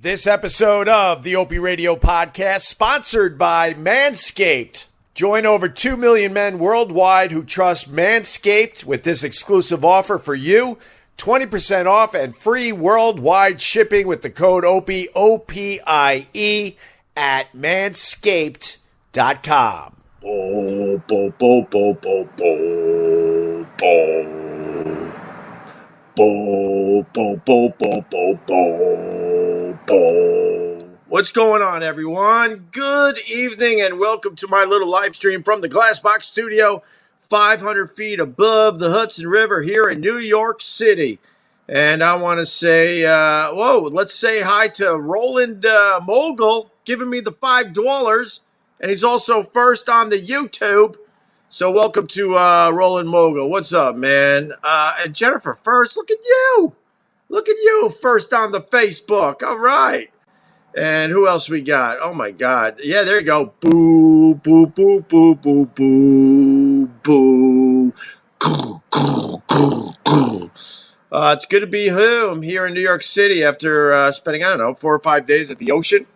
This episode of the Opie Radio podcast sponsored by Manscaped. Join over 2 million men worldwide who trust Manscaped with this exclusive offer for you. 20% off and free worldwide shipping with the code OPIE, O-P-I-E, at manscaped.com. Bo, bo, bo, bo, bo, bo, bo. Bo, bo, bo, bo, bo, bo, bo. What's going on, everyone? Good evening and welcome to my little live stream from the Glassbox Studio, 500 feet above the Hudson River here in New York City. And I want to say, let's say hi to Roland Mogul, giving me the $5. And he's also first on the YouTube. So welcome to Roland Mogul. What's up, man? And Jennifer first. Look at you. Look at you first on the Facebook. All right. And who else we got? Oh, my God. Yeah, there you go. Boo, boo, boo, boo, boo, boo, boo. It's good to be home here in New York City after spending, 4 or 5 days at the ocean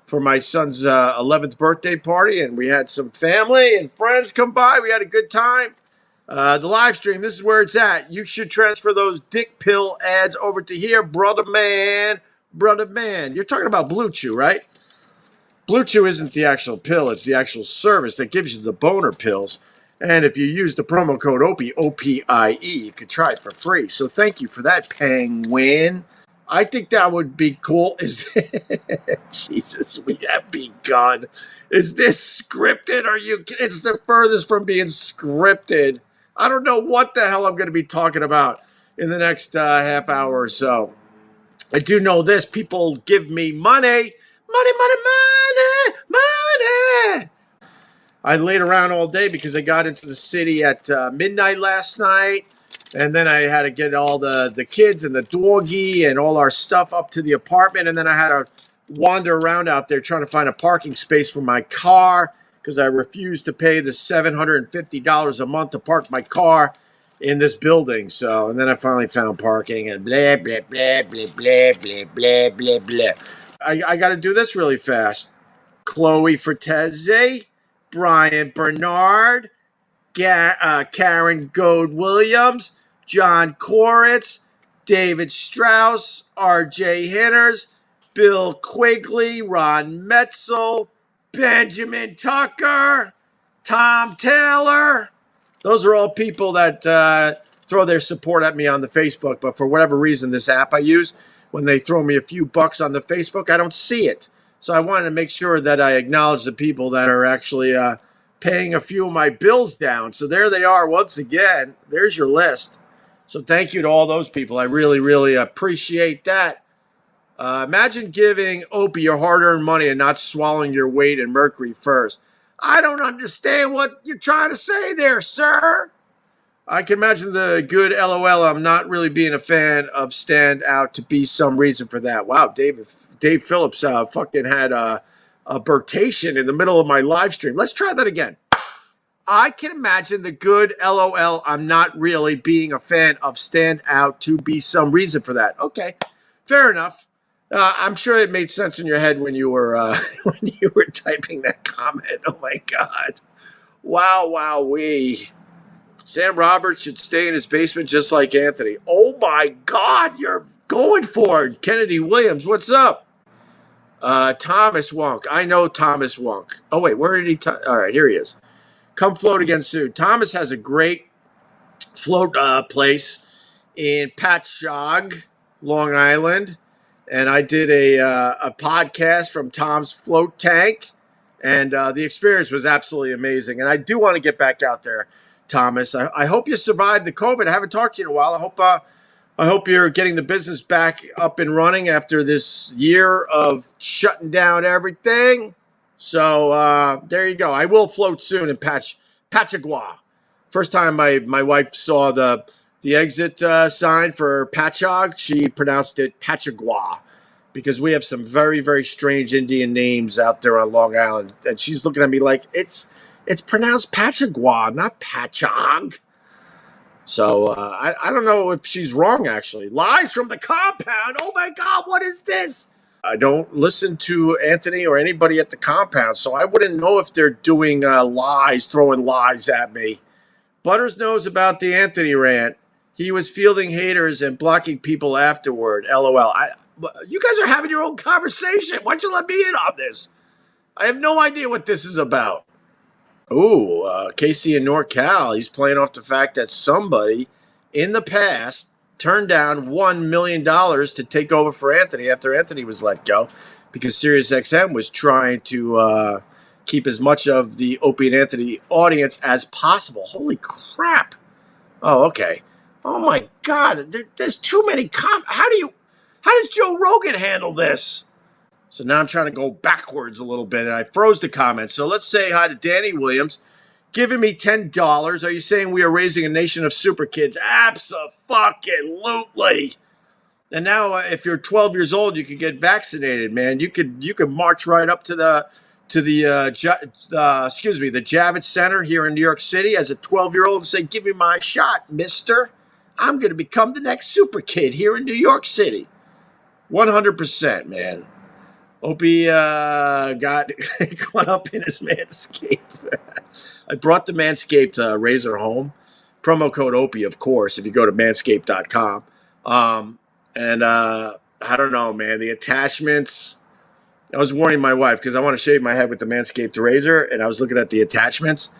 for my son's 11th birthday party, and we had some family and friends come by. We had a good time. The live stream, this is where it's at. You should transfer those dick pill ads over to here, brother man. Brother man. You're talking about Blue Chew, right? Blue Chew isn't the actual pill. It's the actual service that gives you the boner pills. And if you use the promo code OPIE, O-P-I-E, you could try it for free. So thank you for that, Penguin. I think that would be cool. Jesus, we have begun. Is this scripted? It's the furthest from being scripted. I don't know what the hell I'm going to be talking about in the next half hour or so. I do know this. People give me money. Money. I laid around all day because I got into the city at midnight last night. And then I had to get all the kids and the doggy and all our stuff up to the apartment. And then I had to wander around out there trying to find a parking space for my car because I refused to pay the $750 a month to park my car in this building. So, and then I finally found parking and blah, blah, blah, blah, blah, blah, blah, blah, blah. I got to do this really fast. Chloe Fertese, Brian Bernard, Karen Goad-Williams, John Koritz, David Strauss, R.J. Hinners, Bill Quigley, Ron Metzel, Benjamin Tucker, Tom Taylor. Those are all people that throw their support at me on the Facebook. But for whatever reason, this app I use, when they throw me a few bucks on the Facebook, I don't see it. So I wanted to make sure that I acknowledge the people that are actually paying a few of my bills down. So there they are once again. There's your list. So thank you to all those people. I really, really appreciate that. Imagine giving Opie your hard-earned money and not swallowing your weight in mercury first. I don't understand what you're trying to say there, sir. I can imagine the good LOL. I'm not really being a fan of Stand Out to be some reason for that. Wow, Dave Phillips fucking had a birtation in the middle of my live stream. Let's try that again. I can imagine the good LOL. I'm not really being a fan of Stand Out to be some reason for that. Okay, fair enough. I'm sure it made sense in your head when you were typing that comment. Oh my God! Wow, wee. Sam Roberts should stay in his basement just like Anthony. Oh my God, you're going for it. Kennedy Williams, what's up? Thomas Wonk. I know Thomas Wonk. Oh wait, where did he? All right, here he is. Come float again soon. Thomas has a great float place in Patchogue, Long Island. And I did a podcast from Tom's float tank. And the experience was absolutely amazing. And I do want to get back out there, Thomas. I hope you survived the COVID. I haven't talked to you in a while. I hope you're getting the business back up and running after this year of shutting down everything. So there you go. I will float soon in Patchogue. First time my wife saw the exit sign for Patchogue, she pronounced it Patchogue because we have some very, very strange Indian names out there on Long Island. And she's looking at me like, it's pronounced Patchogue, not Patchogue. So I don't know if she's wrong, actually. Lies from the compound. Oh, my God, what is this? I don't listen to Anthony or anybody at the compound, so I wouldn't know if they're doing lies, throwing lies at me. Butters knows about the Anthony rant. He was fielding haters and blocking people afterward. LOL. You guys are having your own conversation. Why don't you let me in on this? I have no idea what this is about. Ooh, Casey in NorCal. He's playing off the fact that somebody in the past turned down $1 million to take over for Anthony after Anthony was let go because SiriusXM was trying to keep as much of the Opie and Anthony audience as possible. Holy crap. Oh, okay. Oh, my God. There's too many How does Joe Rogan handle this? So now I'm trying to go backwards a little bit, and I froze the comments. So let's say hi to Danny Williams, giving me $10. Are you saying we are raising a nation of super kids? Abso-fucking-lutely. And now, if you're 12 years old, you could get vaccinated, man. You could march right up to the Javits Center here in New York City as a 12-year-old and say, "Give me my shot, mister. I'm going to become the next super kid here in New York City." 100%, man. Opie got caught up in his Manscaped. I brought the Manscaped razor home. Promo code Opie, of course, if you go to manscaped.com. I don't know, man. The attachments. I was warning my wife because I want to shave my head with the Manscaped razor, and I was looking at the attachments.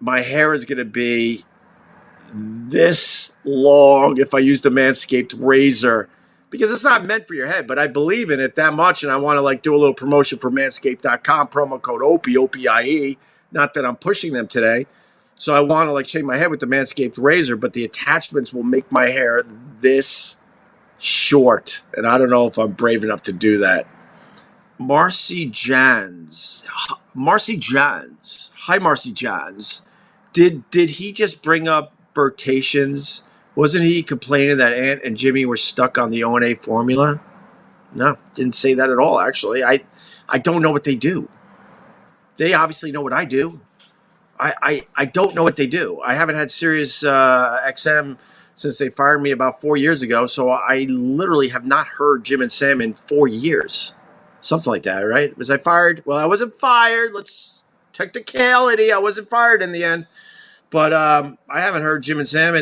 My hair is going to be this long if I use the Manscaped razor because it's not meant for your head, but I believe in it that much, and I want to do a little promotion for manscaped.com, promo code Opie, O-P-I-E. Not that I'm pushing them today. So I want to shave my head with the Manscaped razor, but the attachments will make my hair this short, and I don't know if I'm brave enough to do that. Marcy Jans. Hi, Marcy Jans. Did he just bring up Bertations? Wasn't he complaining that Ant and Jimmy were stuck on the O&A formula? No, didn't say that at all, actually. I don't know what they do. They obviously know what I do. I don't know what they do. I haven't had Sirius XM since they fired me about 4 years ago, so I literally have not heard Jim and Sam in 4 years. Something like that, right? Was I fired? Well, I wasn't fired. Let's technicality. I wasn't fired in the end. But I haven't heard Jim and Sam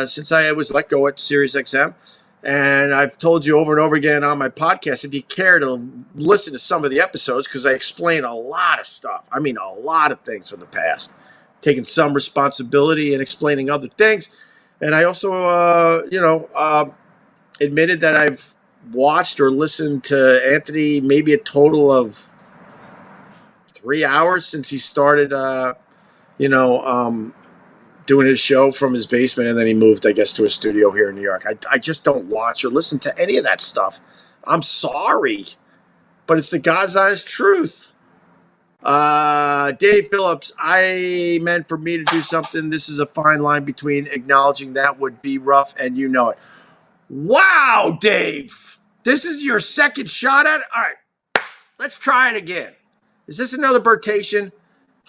since I was let go at SiriusXM. And I've told you over and over again on my podcast, if you care to listen to some of the episodes, because I explain a lot of stuff. I mean, a lot of things from the past. Taking some responsibility and explaining other things. And I also, admitted that I've watched or listened to Anthony maybe a total of 3 hours since he started, doing his show from his basement, and then he moved, I guess, to a studio here in New York. I just don't watch or listen to any of that stuff. I'm sorry, but it's the God's honest truth. Dave Phillips, I meant for me to do something. This is a fine line between acknowledging that would be rough and you know it. Wow, Dave. This is your second shot at it? All right, let's try it again. Is this another Bertation?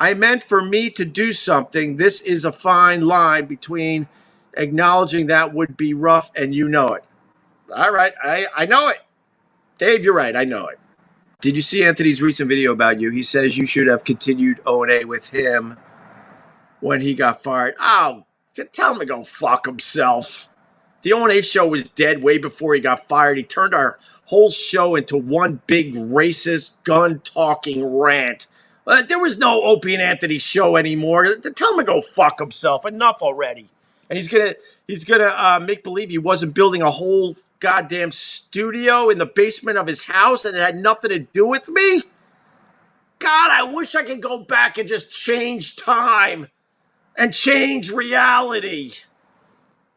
I meant for me to do something. This is a fine line between acknowledging that would be rough and you know it. All right, I know it. Dave, you're right. I know it. Did you see Anthony's recent video about you? He says you should have continued O&A with him when he got fired. Oh, tell him to go fuck himself. The O&A show was dead way before he got fired. He turned our whole show into one big racist, gun-talking rant. There was no Opie and Anthony show anymore. Tell him to go fuck himself. Enough already. And he's gonna make believe he wasn't building a whole goddamn studio in the basement of his house and it had nothing to do with me. God, I wish I could go back and just change time and change reality.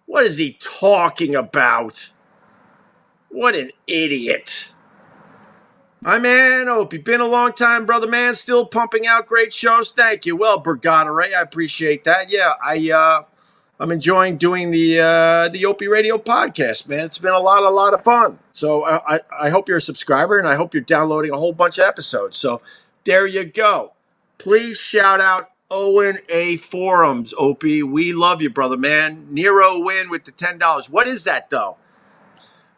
What is he talking about? What an idiot. My man, Opie, been a long time, brother man. Still pumping out great shows. Thank you. Well, Bergata Ray, I appreciate that. Yeah, I'm enjoying doing the Opie Radio podcast, man. It's been a lot of fun. So I hope you're a subscriber, and I hope you're downloading a whole bunch of episodes. So there you go. Please shout out O&A Forums, Opie. We love you, brother man. Nero Win with the $10. What is that, though?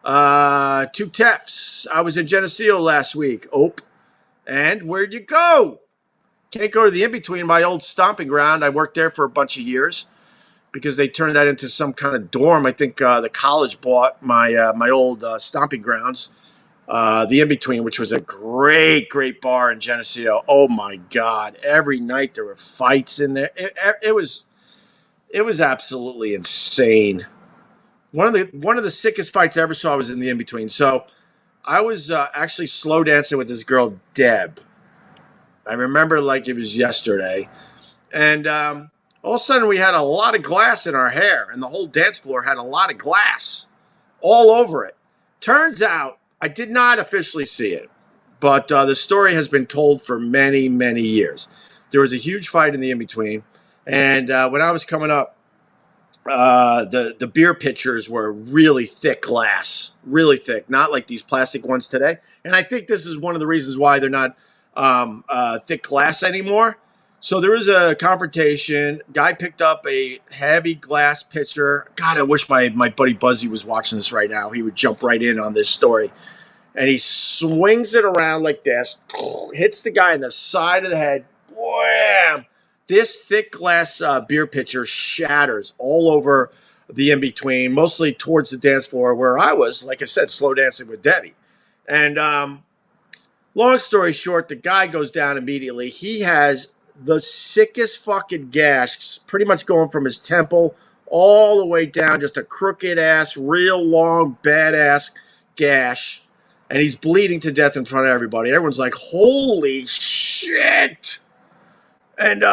Two Tefs. I was in Geneseo last week. And where'd you go? Can't go to the In-Between, my old stomping ground. I worked there for a bunch of years because they turned that into some kind of dorm. I think the college bought my old stomping grounds, the In-Between, which was a great bar in Geneseo. Oh, my God. Every night there were fights in there. It was absolutely insane. One of the sickest fights I ever saw was in the In-Between. So I was actually slow dancing with this girl, Deb. I remember like it was yesterday. And all of a sudden we had a lot of glass in our hair, and the whole dance floor had a lot of glass all over it. Turns out I did not officially see it, but the story has been told for many, many years. There was a huge fight in the In-Between, and when I was coming up, the beer pitchers were really thick glass, really thick, not like these plastic ones today. And I think this is one of the reasons why they're not thick glass anymore. So there was a confrontation. Guy picked up a heavy glass pitcher. God, I wish my buddy Buzzy was watching this right now. He would jump right in on this story. And he swings it around like this, hits the guy in the side of the head. Wham! This thick glass beer pitcher shatters all over the In-Between, mostly towards the dance floor where I was, like I said, slow dancing with Debbie. And long story short, the guy goes down immediately. He has the sickest fucking gash, pretty much going from his temple all the way down, just a crooked ass, real long, badass gash. And he's bleeding to death in front of everybody. Everyone's like, holy shit. And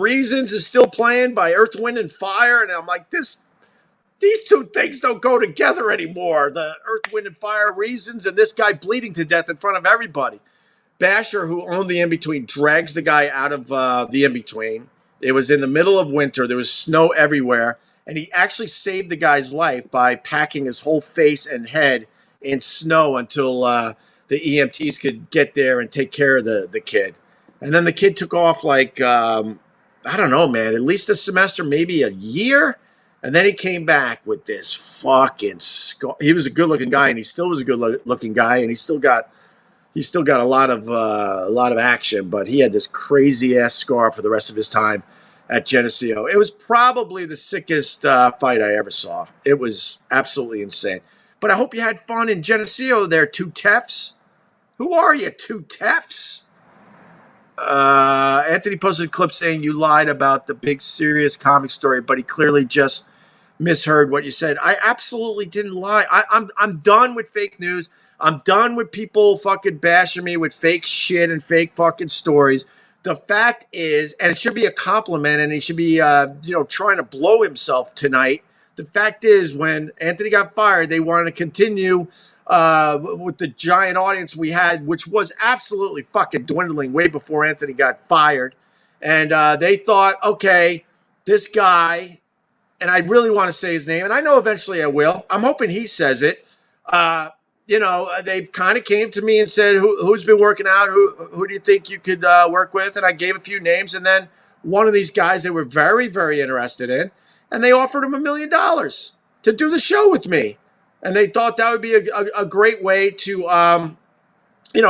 Reasons is still playing by Earth, Wind, and Fire. And I'm like, these two things don't go together anymore. The Earth, Wind, and Fire Reasons and this guy bleeding to death in front of everybody. Basher, who owned the In-Between, drags the guy out of the In-Between. It was in the middle of winter. There was snow everywhere. And he actually saved the guy's life by packing his whole face and head in snow until the EMTs could get there and take care of the kid. And then the kid took off like, I don't know, man, at least a semester, maybe a year. And then he came back with this fucking scar. He was a good-looking guy, and he still was a good-looking guy, and he still got a lot of action. But he had this crazy-ass scar for the rest of his time at Geneseo. It was probably the sickest fight I ever saw. It was absolutely insane. But I hope you had fun in Geneseo there, Two Tefs. Who are you, Two Tefs? Anthony posted a clip saying you lied about the big serious comic story, but he clearly just misheard what you said. I absolutely didn't lie. I'm done with fake news. I'm done with people fucking bashing me with fake shit and fake fucking stories. The fact is, and it should be a compliment, and he should be trying to blow himself tonight. The fact is, when Anthony got fired, they wanted to continue with the giant audience we had, which was absolutely fucking dwindling way before Anthony got fired. And they thought, okay, this guy, and I really want to say his name, and I know eventually I will. I'm hoping he says it. They kind of came to me and said, who's been working out? Who do you think you could work with? And I gave a few names. And then one of these guys they were very, very interested in, and they offered him $1 million to do the show with me. And they thought that would be a great way to,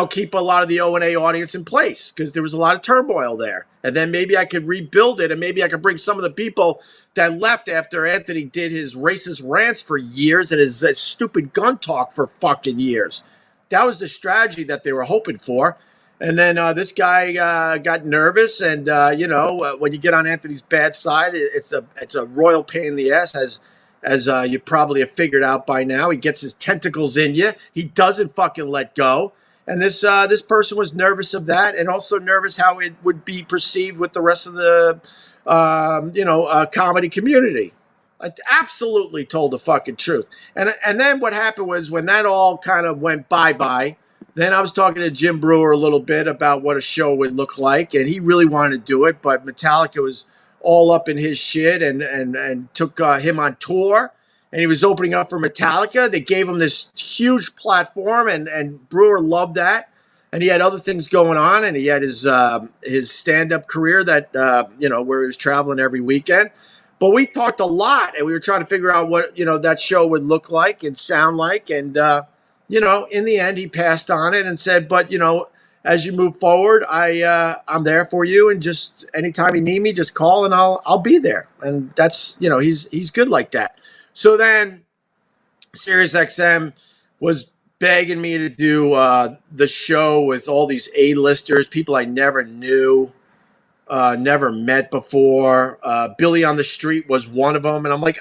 keep a lot of the O&A audience in place because there was a lot of turmoil there. And then maybe I could rebuild it, and maybe I could bring some of the people that left after Anthony did his racist rants for years and his stupid gun talk for fucking years. That was the strategy that they were hoping for. And then this guy got nervous, and, when you get on Anthony's bad side, it's a royal pain in the ass, as you probably have figured out by now. He gets his tentacles in you. He doesn't fucking let go. And this person was nervous of that, and also nervous how it would be perceived with the rest of the, comedy community. I absolutely told the fucking truth. And then what happened was when that all kind of went bye-bye, then I was talking to Jim Brewer a little bit about what a show would look like, and he really wanted to do it, but Metallica was all up in his shit and took him on tour, and he was opening up for Metallica. They gave him this huge platform, and Brewer loved that. And he had other things going on, and he had his stand-up career that, where he was traveling every weekend. But we talked a lot, and we were trying to figure out what that show would look like and sound like. And in the end, he passed on it and said, "But as you move forward, I'm there for you, and just anytime you need me, just call and I'll be there." And that's he's good like that. So then, SiriusXM was begging me to do the show with all these A-listers, people I never knew. Never met before. Billy on the Street was one of them. And I'm like,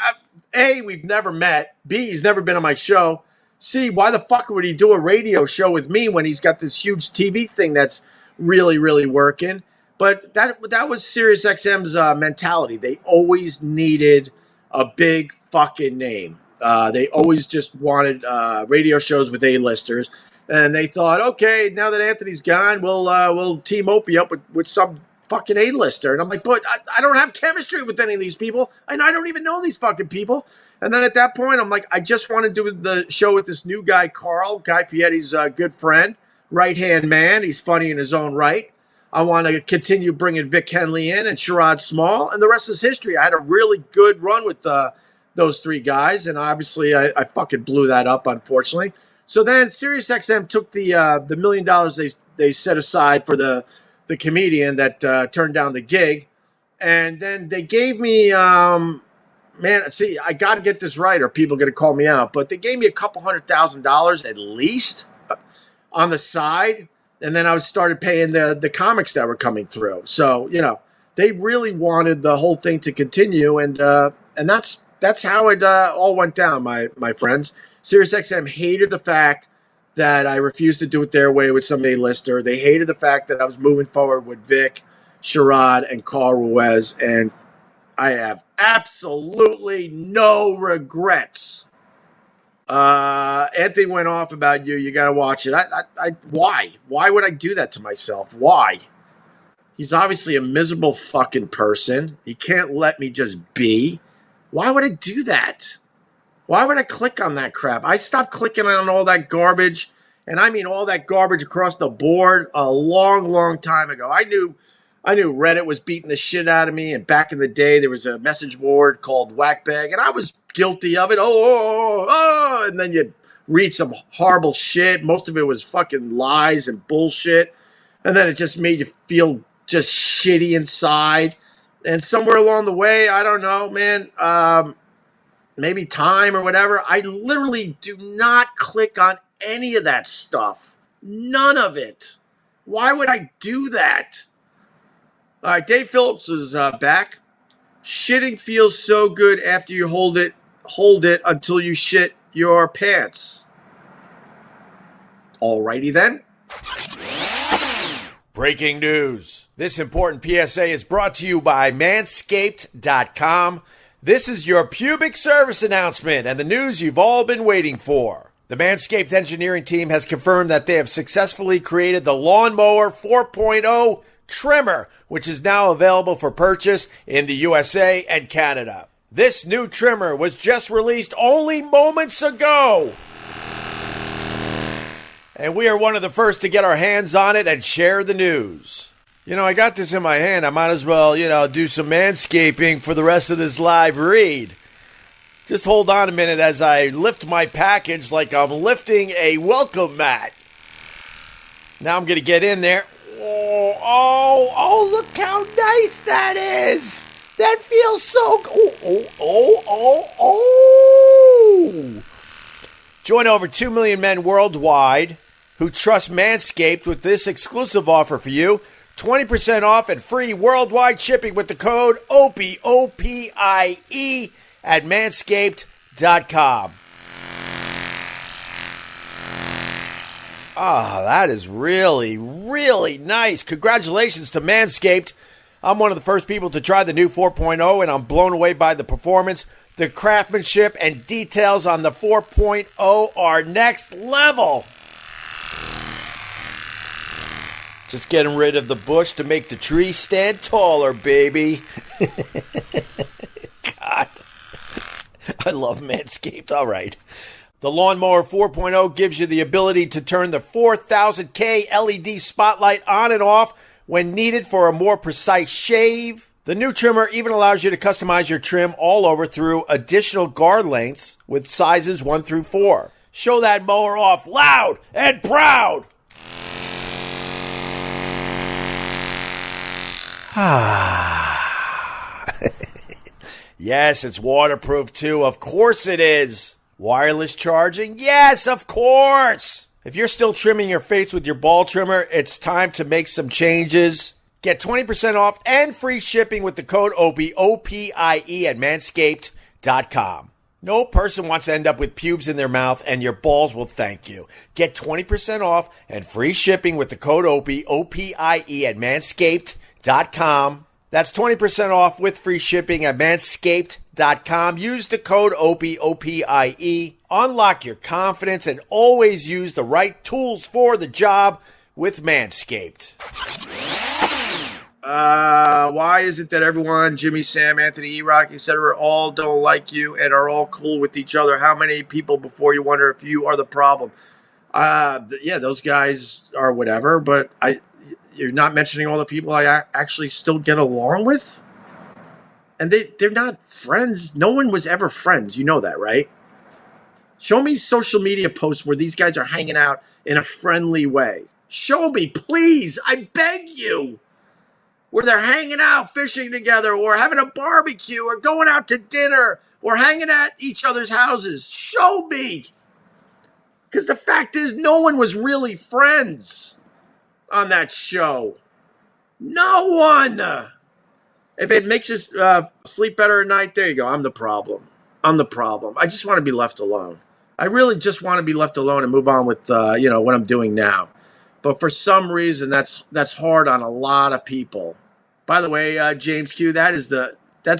A, we've never met. B, he's never been on my show. C, why the fuck would he do a radio show with me when he's got this huge TV thing that's really, really working? But that was SiriusXM's mentality. They always needed a big fucking name. They always just wanted radio shows with A-listers. And they thought, okay, now that Anthony's gone, we'll team Opie up with some fucking A-lister. And I'm like, but I don't have chemistry with any of these people, and I don't even know these fucking people. And then at that point, I'm like, I just want to do the show with this new guy, Carl. Guy Fieri's a good friend, right-hand man. He's funny in his own right. I want to continue bringing Vic Henley in and Sherrod Small, and the rest is history. I had a really good run with those three guys, and obviously I fucking blew that up, unfortunately. So then SiriusXM took the $1 million they set aside for the comedian that turned down the gig. And then they gave me, man, see, I got to get this right or people are going to call me out, but they gave me $200,000 at least on the side. And then I started paying the comics that were coming through. So, they really wanted the whole thing to continue. And that's how it all went down, my friends. SiriusXM hated the fact that I refused to do it their way with some A-lister. They hated the fact that I was moving forward with Vic, Sherrod, and Carl Ruiz, and I have absolutely no regrets. Anthony went off about you. You got to watch it. Why? Why would I do that to myself? Why? He's obviously a miserable fucking person. He can't let me just be. Why would I do that? Why would I click on that crap? I stopped clicking on all that garbage, and I mean all that garbage across the board a long, long time ago. I knew Reddit was beating the shit out of me, and back in the day there was a message board called Whackbag, and I was guilty of it. And then you read some horrible shit. Most of it was fucking lies and bullshit, and then it just made you feel just shitty inside. And somewhere along the way, I don't know, man, maybe time or whatever, I literally do not click on any of that stuff. None of it. Why would I do that? All right, Dave Phillips is back. Shitting feels so good after you hold it until you shit your pants. Alrighty then. Breaking news. This important PSA is brought to you by Manscaped.com. This is your pubic service announcement and the news you've all been waiting for. The Manscaped engineering team has confirmed that they have successfully created the Lawnmower 4.0 trimmer, which is now available for purchase in the USA and Canada. This new trimmer was just released only moments ago, and we are one of the first to get our hands on it and share the news. I got this in my hand. I might as well, do some manscaping for the rest of this live read. Just hold on a minute as I lift my package like I'm lifting a welcome mat. Now I'm going to get in there. Oh, look how nice that is. That feels so good. Oh. Join over 2 million men worldwide who trust Manscaped with this exclusive offer for you. 20% off and free worldwide shipping with the code OPIE, O-P-I-E, at manscaped.com. That is really, really nice. Congratulations to Manscaped. I'm one of the first people to try the new 4.0, and I'm blown away by the performance. The craftsmanship and details on the 4.0 are next level. Just getting rid of the bush to make the tree stand taller, baby. God. I love Manscaped. All right. The Lawnmower 4.0 gives you the ability to turn the 4000K LED spotlight on and off when needed for a more precise shave, The new trimmer even allows you to customize your trim all over through additional guard lengths with sizes 1 through 4. Show that mower off loud and proud! Yes, it's waterproof too. Of course it is. Wireless charging? Yes, of course. If you're still trimming your face with your ball trimmer, it's time to make some changes. Get 20% off and free shipping with the code OPIE, O-P-I-E at manscaped.com. No person wants to end up with pubes in their mouth, and your balls will thank you. Get 20% off and free shipping with the code OPIE, O-P-I-E at manscaped.com. That's 20% off with free shipping at manscaped.com. Use the code OPIE, O-P-I-E. Unlock your confidence and always use the right tools for the job with Manscaped. Why is it that everyone, Jimmy, Sam, Anthony, E-Rock, etc., all don't like you and are all cool with each other? How many people before you wonder if you are the problem? Yeah, those guys are whatever, but you're not mentioning all the people I actually still get along with? And they're not friends. No one was ever friends. You know that, right? Show me social media posts where these guys are hanging out in a friendly way. Show me, please. I beg you. Where they're hanging out, fishing together, or having a barbecue, or going out to dinner, or hanging at each other's houses. Show me. Because the fact is, no one was really friends on that show. No one. If it makes us sleep better at night, there you go. I'm the problem. I'm the problem. I just want to be left alone. I really just want to be left alone and move on with what I'm doing now. But for some reason, that's hard on a lot of people. By the way, James Q, that's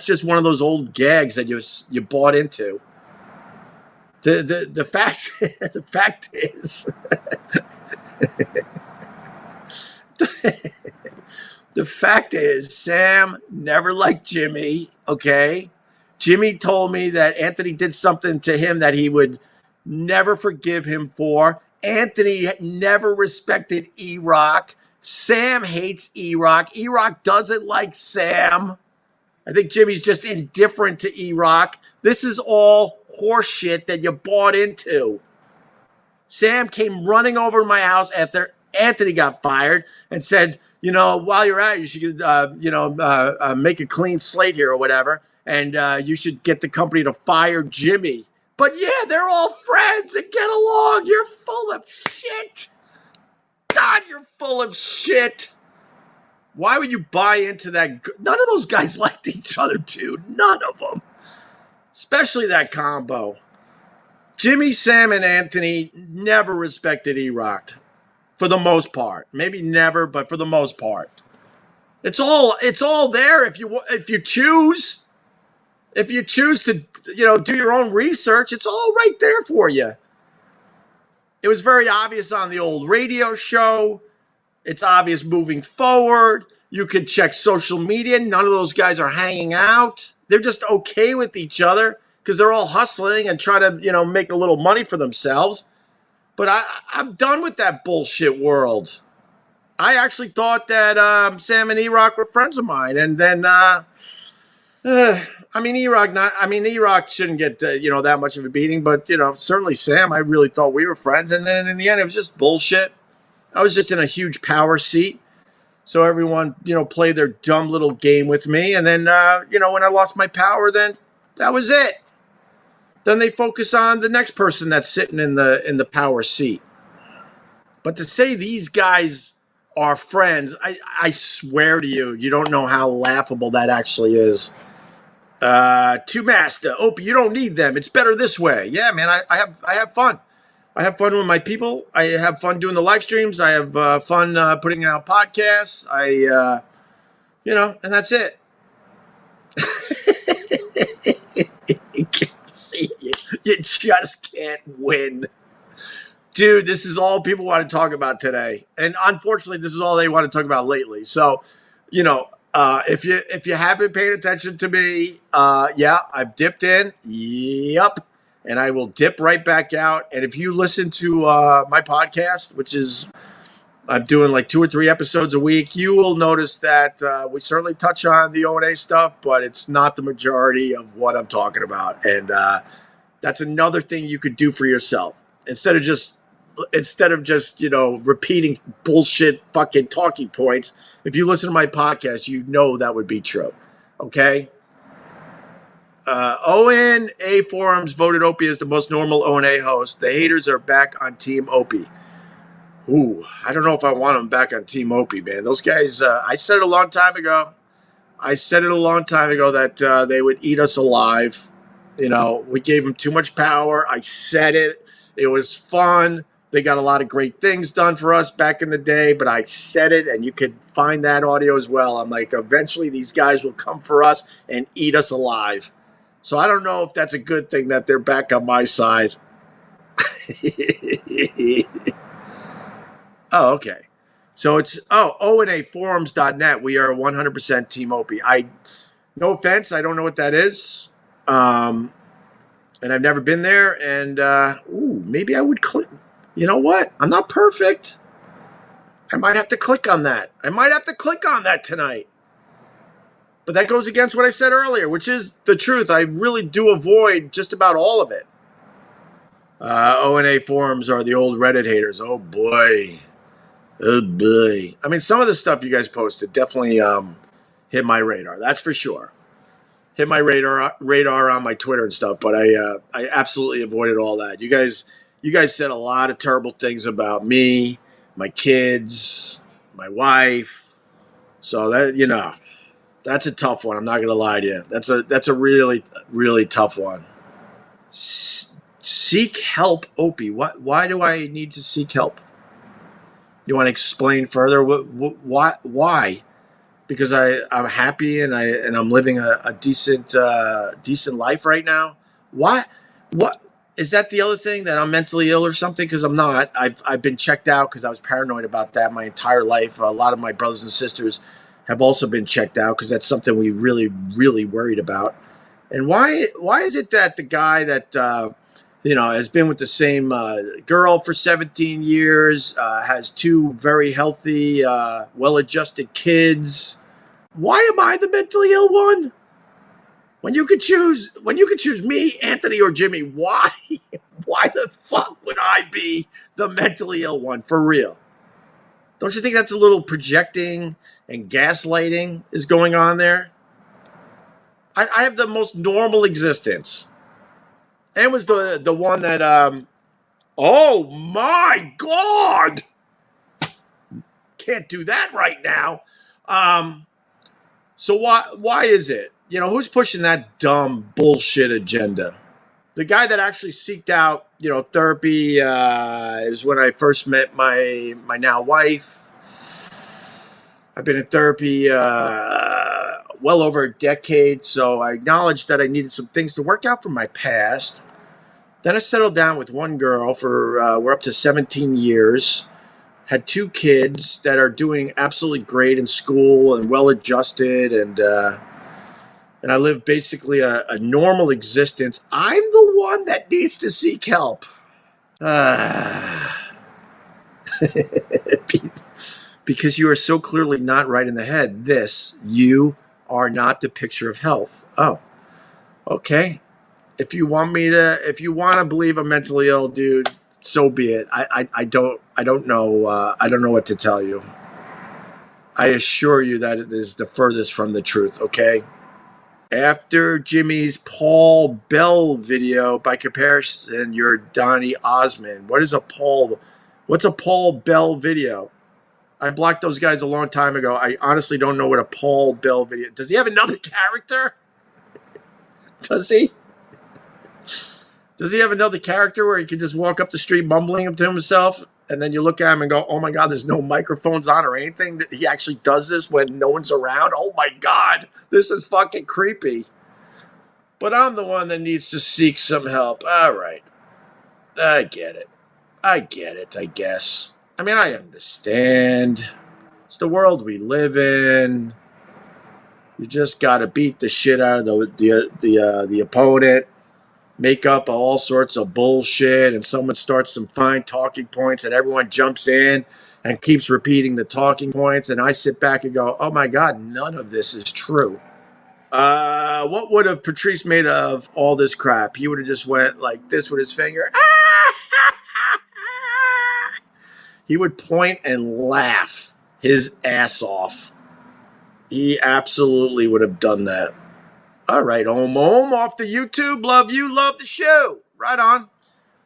just one of those old gags that you bought into. The fact is the fact is Sam never liked Jimmy. Okay, Jimmy told me that Anthony did something to him that he would never forgive him for. Anthony never respected E-Rock. Sam hates E-Rock. E-Rock doesn't like Sam. I think Jimmy's just indifferent to E-Rock. This is all horseshit that you bought into. Sam came running over to my house after Anthony got fired and said, while you're at it, you should, make a clean slate here or whatever. And you should get the company to fire Jimmy. But yeah, they're all friends and get along. You're full of shit. God, you're full of shit. Why would you buy into that? None of those guys liked each other, dude. None of them. Especially that combo. Jimmy, Sam, and Anthony never respected E-Rock. For the most part. Maybe never, but for the most part. It's all there if you choose. If you choose to, do your own research, it's all right there for you. It was very obvious on the old radio show. It's obvious moving forward. You could check social media. None of those guys are hanging out. They're just okay with each other because they're all hustling and trying to, make a little money for themselves. But I'm done with that bullshit world. I actually thought that Sam and E-Rock were friends of mine. And then, E-Rock shouldn't get, that much of a beating. But, certainly Sam, I really thought we were friends. And then in the end, it was just bullshit. I was just in a huge power seat. So everyone, played their dumb little game with me. And then, when I lost my power, then that was it. Then they focus on the next person that's sitting in the power seat. But to say these guys are friends, I swear to you, you don't know how laughable that actually is. To Master, Opie, you don't need them. It's better this way. Yeah, man, I have fun. I have fun with my people. I have fun doing the live streams. I have fun putting out podcasts. And that's it. You just can't win. Dude, this is all people want to talk about today. And unfortunately, this is all they want to talk about lately. So, if you haven't paid attention to me, I've dipped in. Yep. And I will dip right back out. And if you listen to my podcast, which is, I'm doing like 2 or 3 episodes a week. You will notice that we certainly touch on the O&A stuff, but it's not the majority of what I'm talking about. And that's another thing you could do for yourself instead of just repeating bullshit fucking talking points. If you listen to my podcast, you know that would be true. Okay. O&A forums voted Opie as the most normal O&A host. The haters are back on Team Opie. Ooh, I don't know if I want them back on Team Opie, man. Those guys, I said it a long time ago. That they would eat us alive. You know, we gave them too much power. I said it. It was fun. They got a lot of great things done for us back in the day, but I said it, and you could find that audio as well. I'm like, eventually these guys will come for us and eat us alive. So I don't know if that's a good thing that they're back on my side. Oh, okay. So it's ONAforums.net. We are 100% Team Opie. No offense, I don't know what that is. And I've never been there. And maybe I would click. You know what? I'm not perfect. I might have to click on that. Tonight. But that goes against what I said earlier, which is the truth. I really do avoid just about all of it. O&A forums are the old Reddit haters. Oh, boy. I mean, some of the stuff you guys posted definitely hit my radar. That's for sure. Hit my radar on my Twitter and stuff, but I absolutely avoided all that. You guys said a lot of terrible things about me, my kids, my wife. So that, that's a tough one. I'm not going to lie to you. That's a really, really tough one. Seek help, Opie. Why do I need to seek help? You want to explain further? Why? Because I'm happy and I'm living a decent life right now. Why? What is that? The other thing, that I'm mentally ill or something? Because I'm not. I've been checked out because I was paranoid about that my entire life. A lot of my brothers and sisters have also been checked out because that's something we really, really worried about. And why is it that the guy that has been with the same girl for 17 years, has 2 very healthy, well-adjusted kids. Why am I the mentally ill one? When you could choose me, Anthony, or Jimmy, why the fuck would I be the mentally ill one? For real. Don't you think that's a little projecting and gaslighting is going on there? I have the most normal existence. And was the one that, oh my God! Can't do that right now. So why is it? Who's pushing that dumb bullshit agenda? The guy that actually seeked out, therapy is when I first met my now wife. I've been in therapy well over a decade, so I acknowledged that I needed some things to work out from my past. Then I settled down with one girl for, we're up to 17 years. Had 2 kids that are doing absolutely great in school and well-adjusted. And I live basically a normal existence. I'm the one that needs to seek help. Because you are so clearly not right in the head. You are not the picture of health. Oh, okay. If you want to believe I'm mentally ill, dude, so be it. I don't know. I don't know what to tell you. I assure you that it is the furthest from the truth. Okay. After Jimmy's Paul Bell video, by comparison, you're Donny Osmond. What's a Paul Bell video? I blocked those guys a long time ago. I honestly don't know what a Paul Bell video. Does he have another character? Does he? Does he have another character where he can just walk up the street mumbling to himself, and then you look at him and go, oh my God, there's no microphones on or anything? He actually does this when no one's around? Oh my God, this is fucking creepy. But I'm the one that needs to seek some help. All right. I get it, I guess. I mean, I understand. It's the world we live in. You just got to beat the shit out of the opponent. Make up all sorts of bullshit, and someone starts some fine talking points, and everyone jumps in, and keeps repeating the talking points. And I sit back and go, oh my God, none of this is true. What would have Patrice made of all this crap? He would have just went like this with his finger. He would point and laugh his ass off. He absolutely would have done that. All right, Om off the YouTube. Love you, love the show. Right on.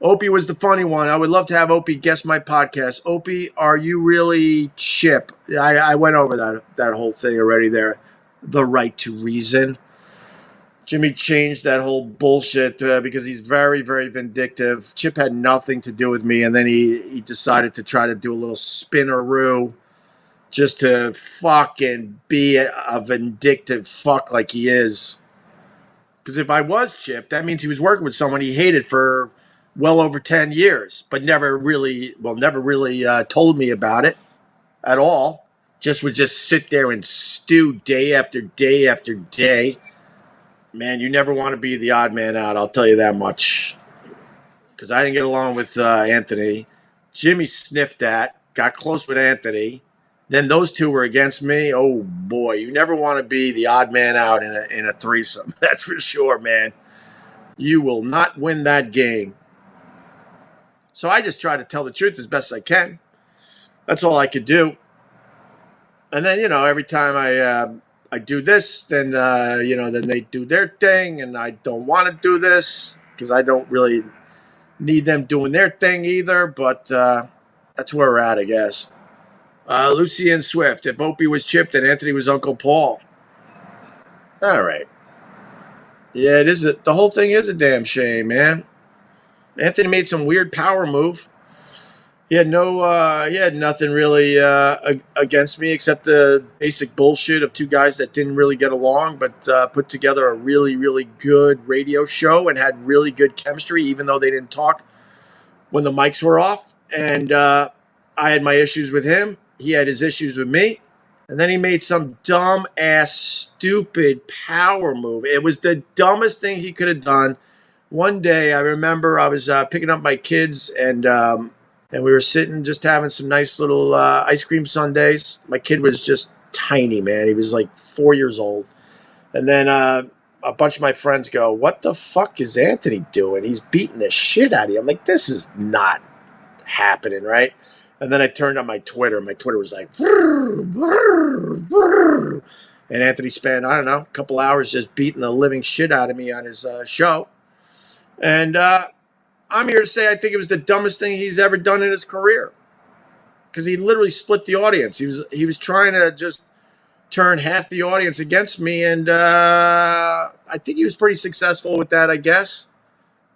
Opie was the funny one. I would love to have Opie guest my podcast. Opie, are you really Chip? I went over that whole thing already there. The right to reason. Jimmy changed that whole bullshit because he's very, very vindictive. Chip had nothing to do with me, and then he decided to try to do a little spinneroo just to fucking be a vindictive fuck like he is. Because if I was Chip, that means he was working with someone he hated for well over 10 years, but never really told me about it at all. Would just sit there and stew day after day after day. Man, you never want to be the odd man out, I'll tell you that much. Because I didn't get along with Anthony. Jimmy sniffed that, got close with Anthony. Then those two were against me. Oh, boy, you never want to be the odd man out in a threesome. That's for sure, man. You will not win that game. So I just try to tell the truth as best I can. That's all I could do. And then, every time I do this, then, then they do their thing, and I don't want to do this because I don't really need them doing their thing either, but that's where we're at, I guess. Lucy and Swift, if Opie was Chip, then Anthony was Uncle Paul. All right. Yeah, the whole thing is a damn shame, man. Anthony made some weird power move. He had nothing really against me except the basic bullshit of two guys that didn't really get along, but put together a really, really good radio show and had really good chemistry, even though they didn't talk when the mics were off. And I had my issues with him. He had his issues with me. And then he made some dumb-ass, stupid power move. It was the dumbest thing he could have done. One day, I remember I was picking up my kids, and we were sitting just having some nice little ice cream sundaes. My kid was just tiny, man. He was like 4 years old. And then a bunch of my friends go, what the fuck is Anthony doing? He's beating the shit out of you. I'm like, this is not happening, right? And then I turned on my Twitter. My Twitter was like, brr, brr, brr. And Anthony spent, I don't know, a couple hours just beating the living shit out of me on his show. And I'm here to say I think it was the dumbest thing he's ever done in his career. Because he literally split the audience. He was trying to just turn half the audience against me. And I think he was pretty successful with that, I guess.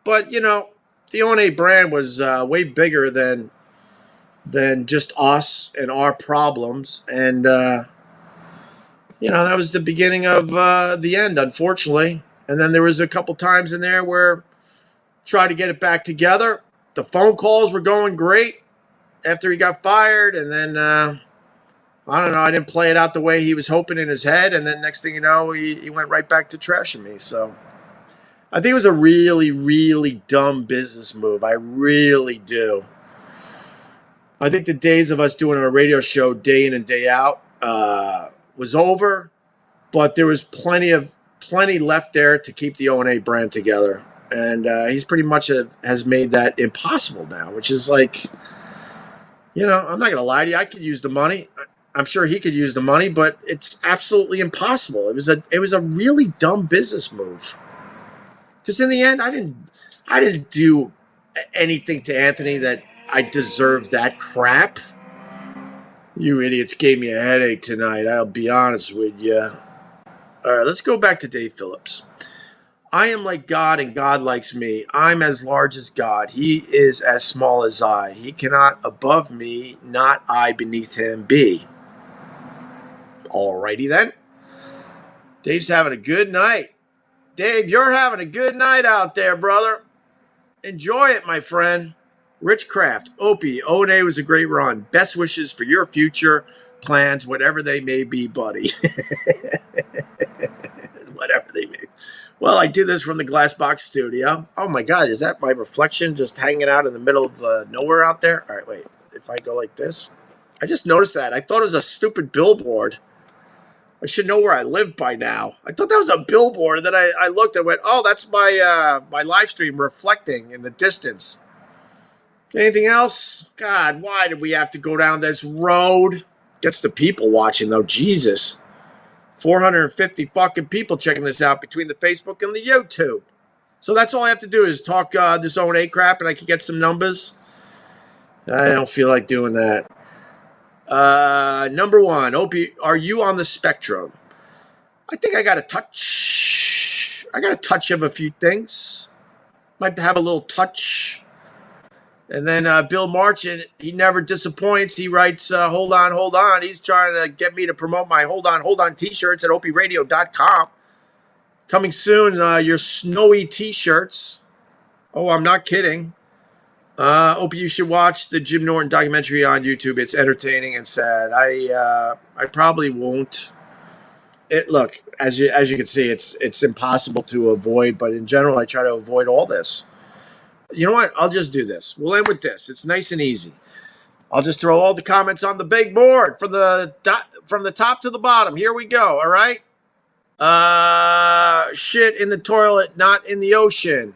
But, the O&A brand was way bigger than just us and our problems. And, that was the beginning of the end, unfortunately. And then there was a couple times in there where tried to get it back together. The phone calls were going great after he got fired. And then, I don't know, I didn't play it out the way he was hoping in his head. And then next thing you know, he went right back to trashing me. So I think it was a really, really dumb business move. I really do. I think the days of us doing a radio show day in and day out was over, but there was plenty left there to keep the O&A brand together. And he's pretty much has made that impossible now, which is like, I'm not going to lie to you. I could use the money. I'm sure he could use the money, but it's absolutely impossible. It was a really dumb business move. Because in the end, I didn't do anything to Anthony that I deserve that crap. You idiots gave me a headache tonight. I'll be honest with you. All right, let's go back to Dave Phillips. I am like God and God likes me. I'm as large as God. He is as small as I. He cannot above me, not I beneath him be. Alrighty then. Dave's having a good night. Dave, you're having a good night out there, brother. Enjoy it, my friend. Rich Kraft, Opie, O&A was a great run. Best wishes for your future plans, whatever they may be, buddy. Whatever they may be. Well, I do this from the Glassbox studio. Oh, my God. Is that my reflection just hanging out in the middle of nowhere out there? All right, wait. If I go like this. I just noticed that. I thought it was a stupid billboard. I should know where I live by now. I thought that was a billboard. And then I looked and went, oh, that's my live stream reflecting in the distance. Anything else? God, why did we have to go down this road? Gets the people watching, though. Jesus. 450 fucking people checking this out between the Facebook and the YouTube. So that's all I have to do is talk the Zone 8 crap, and I can get some numbers. I don't feel like doing that. Number one, Opie, are you on the spectrum? I think I got a touch. I got a touch of a few things. Might have a little touch. And then Bill Marchant, he never disappoints. He writes, hold on. He's trying to get me to promote my hold on t-shirts at opieradio.com. Coming soon, your snowy t-shirts. Oh, I'm not kidding. Opie, you should watch the Jim Norton documentary on YouTube. It's entertaining and sad. I probably won't. Look, as you can see, it's impossible to avoid. But in general, I try to avoid all this. You know what? I'll just do this. We'll end with this. It's nice and easy. I'll just throw all the comments on the big board from the top to the bottom. Here we go. All right. Shit in the toilet, not in the ocean.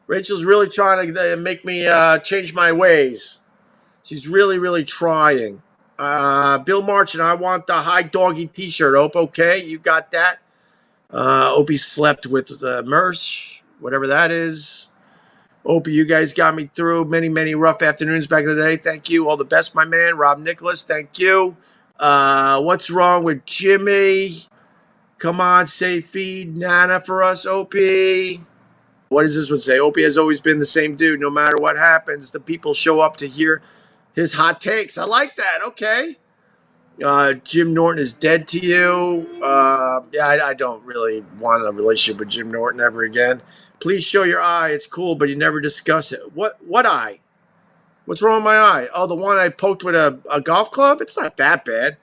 Rachel's really trying to make me change my ways. She's really, really trying. Bill Marchant, I want the high doggy t-shirt. Ope, okay, you got that. Opie slept with Mersh, whatever that is. Opie, you guys got me through many, many rough afternoons back in the day. Thank you. All the best, my man. Rob Nicholas, thank you. What's wrong with Jimmy? Come on, say feed Nana for us, Opie. What does this one say? Opie has always been the same dude. No matter what happens, the people show up to hear his hot takes. I like that. Okay. Jim Norton is dead to you. I don't really want a relationship with Jim Norton ever again. Please show your eye. It's cool, but you never discuss it. What eye? What's wrong with my eye? Oh, the one I poked with a golf club? It's not that bad.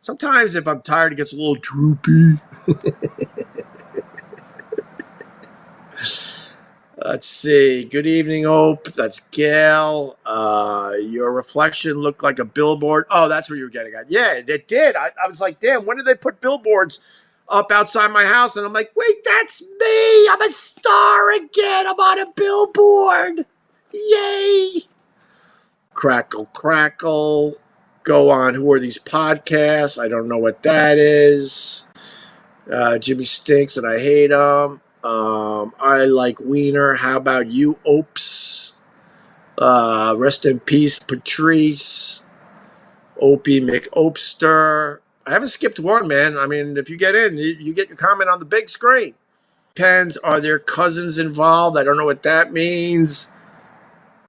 Sometimes if I'm tired, it gets a little droopy. Let's see. Good evening, Ope. That's Gail. Your reflection looked like a billboard. Oh, that's what you were getting at. Yeah, it did. I was like, damn, when did they put billboards up outside my house? And I'm like, wait, that's me. I'm a star again. I'm on a billboard. Yay. Crackle, crackle. Go on. Who are these podcasts? I don't know what that is. Jimmy stinks and I hate him. I like Wiener. How about you, Opes? Rest in peace, Patrice. Opie McOpster. I haven't skipped one, man. I mean, if you get in, you get your comment on the big screen. Depends. Are there cousins involved? I don't know what that means.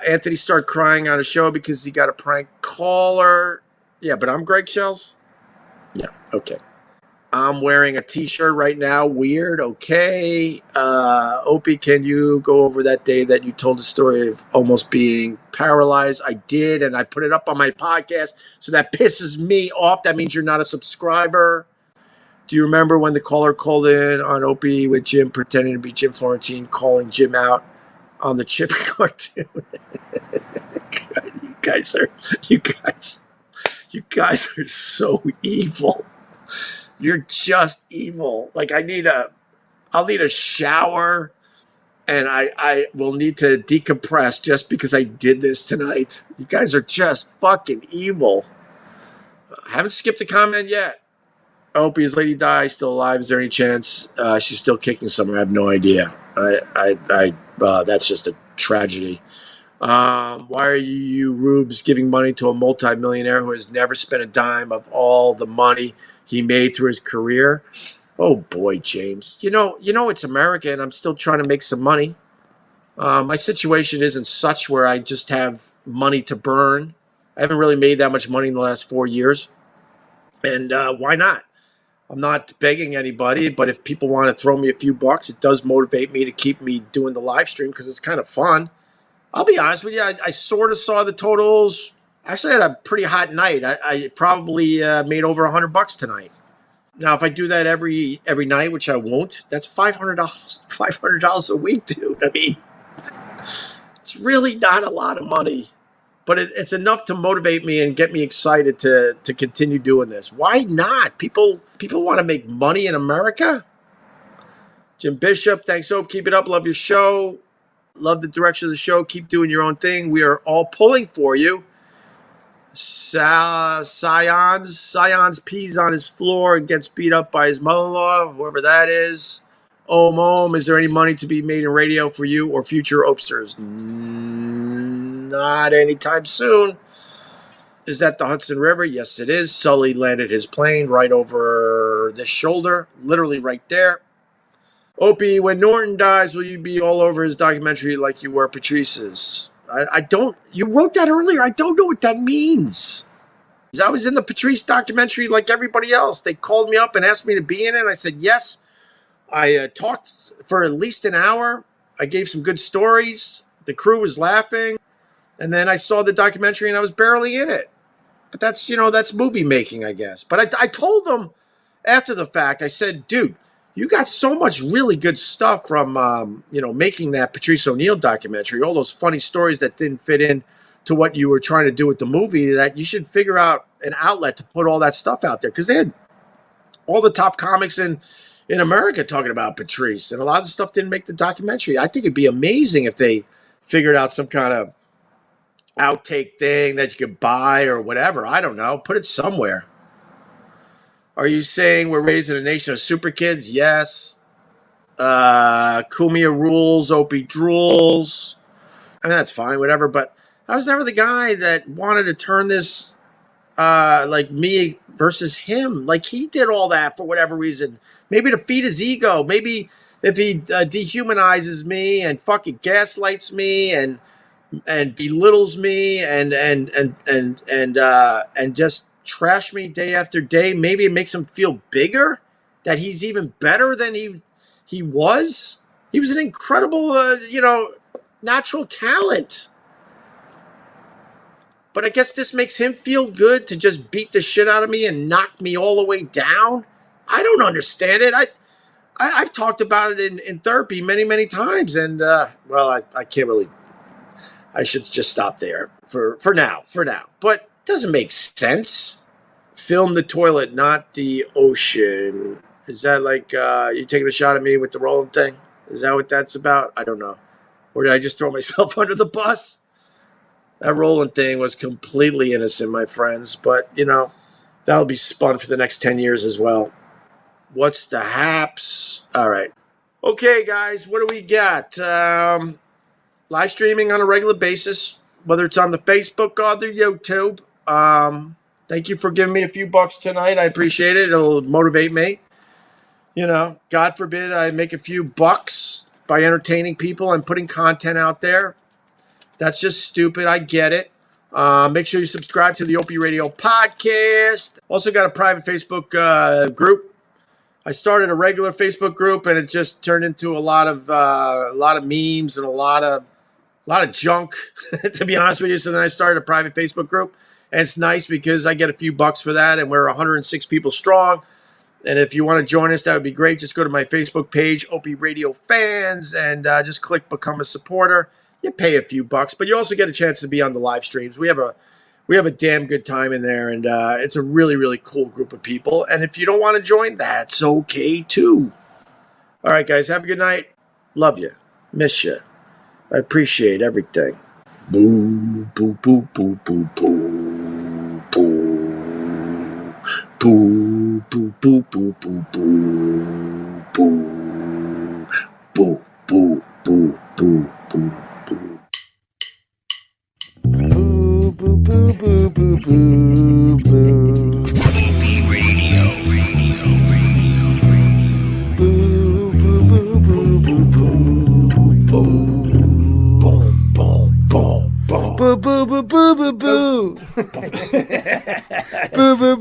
Anthony started crying on a show because he got a prank caller. Yeah, but I'm Greg Shells. Yeah, okay. I'm wearing a t-shirt right now. Weird. Okay. Opie, can you go over that day that you told the story of almost being paralyzed? I did, and I put it up on my podcast, so that pisses me off. That means you're not a subscriber. Do you remember when the caller called in on Opie with Jim pretending to be Jim Florentine, calling Jim out on the Chip cartoon? You guys are so evil. You're just evil. Like I'll need a shower, and I will need to decompress just because I did this tonight. You guys are just fucking evil. I haven't skipped a comment yet. I hope his lady Di still alive. Is there any chance she's still kicking somewhere? I have no idea. That's just a tragedy. Why are you Rubes giving money to a multimillionaire who has never spent a dime of all the money he made through his career? Oh boy, James. You know it's America, and I'm still trying to make some money. My situation isn't such where I just have money to burn. I haven't really made that much money in the last 4 years. And why not? I'm not begging anybody, but if people want to throw me a few bucks, it does motivate me to keep me doing the live stream because it's kind of fun. I'll be honest with you. I sort of saw the totals. Actually, I had a pretty hot night. I probably made over $100 tonight. Now, if I do that every night, which I won't, that's $500. $500 a week, dude. I mean, it's really not a lot of money. but it's enough to motivate me and get me excited to continue doing this. Why not? People want to make money in America. Jim Bishop, thanks, Hope. Keep it up. Love your show. Love the direction of the show. Keep doing your own thing. We are all pulling for you. Scions pees on his floor and gets beat up by his mother-in-law, whoever that is. Om, is there any money to be made in radio for you or future Opesters? Not anytime soon. Is that the Hudson River? Yes, it is. Sully landed his plane right over this shoulder, literally right there. Opie, when Norton dies, will you be all over his documentary like you were Patrice's? I don't. You wrote that earlier. I don't know what that means. I was in the Patrice documentary like everybody else. They called me up and asked me to be in it. I said yes. I talked for at least an hour. I gave some good stories. The crew was laughing. And then I saw the documentary and I was barely in it. But that's movie making, I guess. But I told them after the fact, I said, dude, you got so much really good stuff from, making that Patrice O'Neal documentary, all those funny stories that didn't fit in to what you were trying to do with the movie, that you should figure out an outlet to put all that stuff out there. Because they had all the top comics in America talking about Patrice, and a lot of the stuff didn't make the documentary. I think it'd be amazing if they figured out some kind of outtake thing that you could buy or whatever. I don't know. Put it somewhere. Are you saying we're raising a nation of super kids? Yes. Kumia rules, Opie drools. I mean, that's fine, whatever. But I was never the guy that wanted to turn this like me versus him. Like, he did all that for whatever reason. Maybe to feed his ego. Maybe if he dehumanizes me and fucking gaslights me and belittles me and just trash me day after day, maybe it makes him feel bigger, that he's even better than he was. He was an incredible natural talent. But I guess this makes him feel good to just beat the shit out of me and knock me all the way down. I don't understand it. I've talked about it in therapy many, many times, and I can't really. I should just stop there for now. But it doesn't make sense. Film the toilet, not the ocean. Is that like you taking a shot at me with the rolling thing? Is that what that's about? I don't know. Or did I just throw myself under the bus? That rolling thing was completely innocent, my friends. But, that'll be spun for the next 10 years as well. What's the haps? All right. Okay, guys, what do we got? Live streaming on a regular basis, whether it's on the Facebook or the YouTube. Thank you for giving me a few bucks tonight. I appreciate it. It'll motivate me. God forbid I make a few bucks by entertaining people and putting content out there. That's just stupid. I get it. Make sure you subscribe to the Opie Radio podcast. Also got a private Facebook group. I started a regular Facebook group, and it just turned into a lot of memes and a lot of junk, to be honest with you. So then I started a private Facebook group, and it's nice because I get a few bucks for that, and we're 106 people strong. And if you want to join us, that would be great. Just go to my Facebook page, Opie Radio Fans, and just click Become a Supporter. You pay a few bucks, but you also get a chance to be on the live streams. We have a damn good time in there, and it's a really, really cool group of people. And if you don't want to join, that's okay too. All right, guys, have a good night. Love you. Miss you. I appreciate everything. Boo, boo, boo, boo, boo, boo, boo, boo, boo, boo, boo, boo, boo, boo, boo, boo, boo, boo. Boo, boo, boo, boo, boo, boo, boo. Opie Radio. Boo, boo, boo, boo, boo, boo, boo. Boom, boom, boom, boom. Boo, boo, boo, boo, boo, boo. Boo, boo,